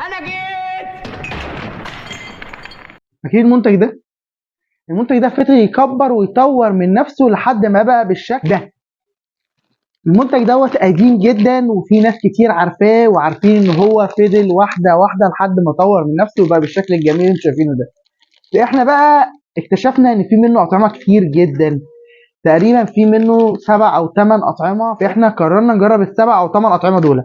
انا جيت. اكيد المنتج ده فضل يكبر ويطور من نفسه لحد ما بقى بالشكل ده. المنتج دوت قديم جدا وفي ناس كتير عارفاه وعارفين ان هو فضل واحده واحده لحد ما طور من نفسه وبقى بالشكل الجميل اللي انتم شايفينه ده. احنا بقى اكتشفنا ان في منه اطعمه كتير جدا، تقريبا في منه 7 او 8 اطعمه، فاحنا قررنا نجرب السبع او 8 اطعمه دول.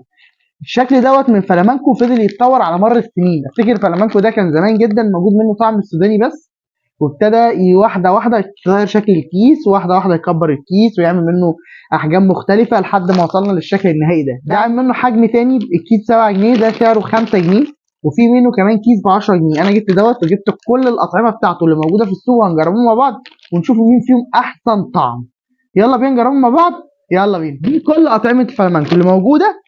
الشكل دوت من فلامانكو فضل يتطور على مر السنين. افتكر فلامانكو ده كان زمان جدا موجود منه طعم السوداني بس، وابتدى واحده واحده يتغير شكل الكيس، واحده واحده يكبر الكيس ويعمل منه احجام مختلفه لحد ما وصلنا للشكل النهائي ده عامل منه حجم تاني. الكيس 7 جنيه، ده سعره 5 جنيه، وفي منه كمان كيس ب 10 جنيه. انا جبت دوت وجبت كل الاطعمه بتاعته اللي موجوده في السوق، وهنجربهم مع بعض ونشوف مين فيهم احسن طعم. يلا بينا نجربهم مع بعض. يلا بينا. دي كل اطعمه الفلامنكو اللي موجوده: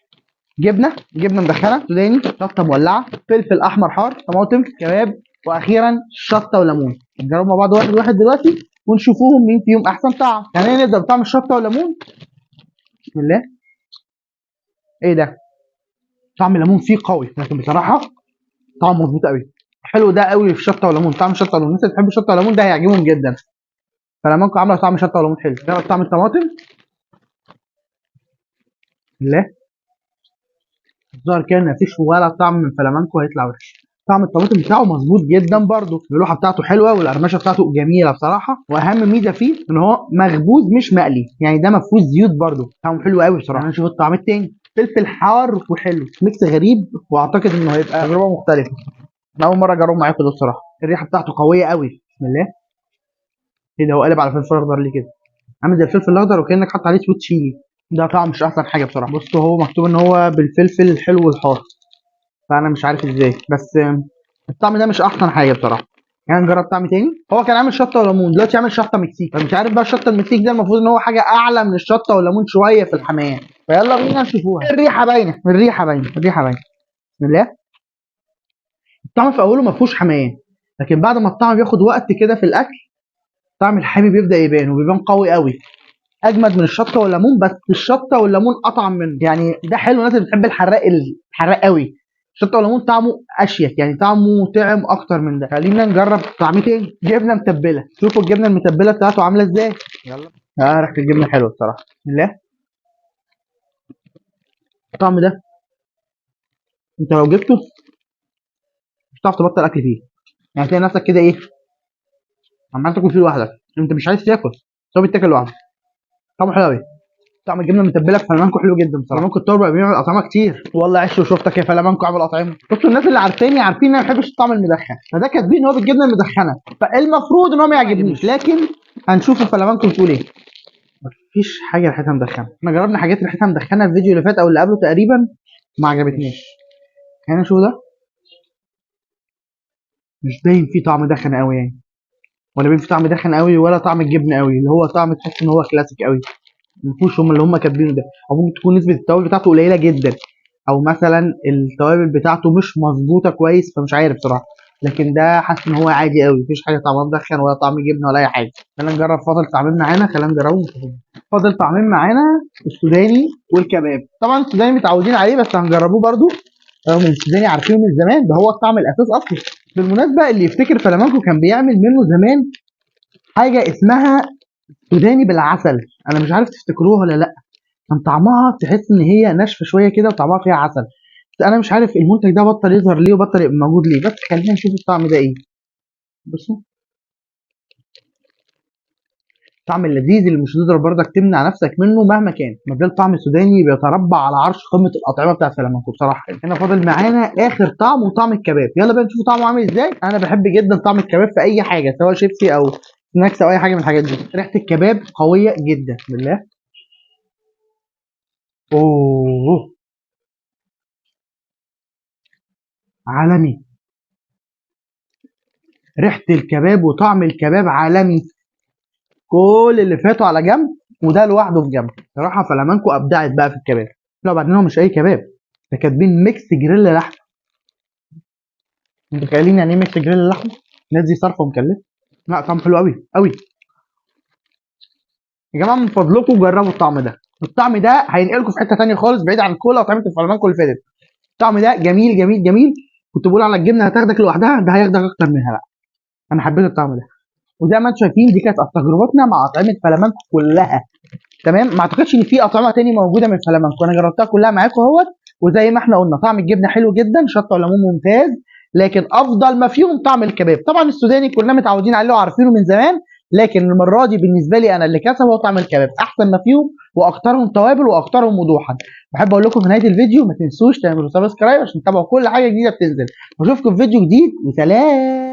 جبنه مدخنه سوداني، شطه مولعه، فلفل احمر حار، طماطم، كباب، واخيرا شطه وليمون. نجرب مع بعض واحد واحد دلوقتي ونشوفوهم مين فيهم احسن طعم. خلينا نبدا بطعم الشطه والليمون. بسم الله. ايه ده؟ طعم الليمون فيه قوي، لكن بصراحه طعم مظبوط قوي. حلو ده قوي في الشطه والليمون. طعم الشطه والليمون، الناس اللي بتحب الشطه والليمون ده هيعجبهم جدا. فلامانكو عامله طعم شطه وليمون حلو. ده طعم الطماطم. بسم الله. الظاهر كده ان مفيش ولا طعم من فلامانكو هيطلع وحش. طعم الطماطم بتاعه مظبوط جدا برده، الملوحه بتاعته حلوه والقرمشه بتاعته جميله بصراحه، واهم ميزه فيه ان هو مخبوز مش مقلي، يعني ده ما فيهوش زيوت برده. طعمه حلو قوي بصراحه. نشوف الطعم التاني. فلفل حار وحلو، ميكس غريب، واعتقد انه هيبقى تجربه مختلفه. انا اول مره اجربه معاكم ده الصراحه. الريحه بتاعته قويه قوي. بسم الله. ايه ده؟ هو قالب على فلفل اخضر ليه كده؟ عامل زي الفلفل الاخضر وكانك حاطط عليه سويت شيلي. ده طعم مش احسن حاجه بصراحه. بصوا هو مكتوب ان هو بالفلفل الحلو والحار، فانا مش عارف ازاي، بس الطعم ده مش احسن حاجه بصراحه. يعني نجرب طعم تاني. هو كان عامل شطه وليمون، دلوقتي عامل شطه مكسيك، فمش عارف بقى الشطه المكسيك ده المفروض ان هو حاجه اعلى من الشطه والليمون شويه في الحمايه. فيلا بينا نشوفوها. الريحه باينه، بسم الله. الطعم في اوله ما فيهوش حمايه، لكن بعد ما الطعم بياخد وقت كده في الاكل، طعم الحامي بيبدا يبان وبيبان قوي قوي، اجمد من الشطه والليمون، بس الشطه والليمون اطعم منه. يعني ده حلو الناس اللي بتحب الحراق قوي. الشطه والليمون طعمه اشيك، يعني طعمه طعم اكتر من ده. خلينا نجرب طعم تاني. جبنه متبله. شوفوا الجبنه المتبله بتاعته عامله ازاي. يلا. ريحه الجبنه حلوه الصراحه. بسم الله. الطعم ده انت لو جبته مش هتعرف تبطل اكل فيه. يعني تلاقي نفسك كده ايه، عمال تاكل فيه لوحدك، انت مش عايز تاكل بس هو بيتاكل لوحده. طعمه حلو قوي. طعم الجبنه المتبله في فلامانكو حلو جدا بصراحه. فلامانكو الطور بقى بيعمل اطعمه كتير، والله عشت وشفتك يا فلامانكو عامل اطعمه. بصوا الناس اللي عارفيني عارفين ان انا ما بحبش الطعم المدخن، فده كاتبين ان هو بالجبنه المدخنه، فالمفروض ان هو ما يعجبنيش، لكن هنشوف الفلامانكو بتقول ايه. مفيش حاجه ريحتها مدخنه. احنا جربنا حاجات ريحتها مدخنه الفيديو اللي فات او اللي قبله تقريبا، ما عجبتنيش. هنا شو ده؟ مش باين فيه طعم دخن قوي يعني، ولا باين فيه طعم دخن قوي ولا طعم الجبنه قوي، اللي هو طعم تحس ان هو كلاسيك قوي. مفهوش هم اللي هم كاتبينه ده، او ممكن تكون نسبه التوابل بتاعته قليله جدا، او مثلا التوابل بتاعته مش مظبوطه كويس، فمش عارف بصراحه. لكن ده حاسس ان هو عادي قوي، مفيش حاجه طعمها مدخن ولا طعم جبنه ولا اي حاجه. خلينا نجرب فاضل طعمين معانا، خلينا نجربهم. فاضل طعمين معانا: السوداني والكباب. طبعا السوداني متعودين عليه بس هنجربوه برده، رغم ان السوداني عارفينه من زمان، ده هو الطعم الاساس اصلا. بالمناسبه اللي يفتكر فلامانكو كان بيعمل منه زمان حاجه اسمها سوداني بالعسل. انا مش عارف تفتكروها ولا لا. كان طعمها تحس ان هي ناشفه شويه كده وطعمها فيها عسل، بس انا مش عارف المنتج ده بطل يظهر ليه وبطل يبقى موجود ليه. بس خلينا نشوف الطعم ده ايه. بصوا الطعم اللذيذ اللي مش هتقدر برضك تمنع نفسك منه مهما كان. ما زال طعم السوداني بيتربع على عرش قمه الاطعمه بتاعت فلامنكو بصراحه. هنا فاضل معانا اخر طعم وطعم الكباب. يلا بقى نشوف طعمه عامل ازاي. انا بحب جدا طعم الكباب في اي حاجه، سواء شيبسي او سناكس او اي حاجه من الحاجات دي. ريحه الكباب قويه جدا. بالله. اوه، عالمي. ريحه الكباب وطعم الكباب عالمي. كل اللي فاتوا على جنب وده لوحده في جنب. صراحه فلامانكو ابدعت بقى في الكباب. لا بعدين هو مش اي كباب، ده كاتبين ميكس جريل لحم. متخيلين يعني ايه ميكس جريل لحم؟ الناس دي صارفه ومكلفه. لا طعم حلو قوي قوي. يا جماعه من فضلكم جربوا الطعم ده. الطعم ده هينقلكم في حته ثانيه خالص بعيد عن كل اطعمه الفلامانكو اللي فاتت. الطعم ده جميل جميل جميل، كنت بقول على الجبنه هتاخدك لوحدها، ده هياخدك اكتر منها بقى. انا حبيت الطعم ده. وزي ما انتم شايفين دي كانت تجربتنا مع اطعمه فلامنكو كلها. تمام، ما اعتقدش ان في اطعمه تاني موجوده من فلامنكو، انا جربتها كلها معاكم اهوت. وزي ما احنا قلنا طعم الجبنه حلو جدا، شطه وليمون ممتاز. لكن افضل ما فيهم طعم الكباب. طبعا السوداني كلنا متعودين عليه وعارفينه من زمان، لكن المره دي بالنسبه لي انا اللي كسب هو طعم الكباب، احسن ما فيهم واكترهم توابل واكترهم وضوحا. بحب اقول لكم في نهايه الفيديو ما تنسوش تعملوا سبسكرايب عشان تتابعوا كل حاجه جديده بتنزل. واشوفكم في فيديو جديد وسلام.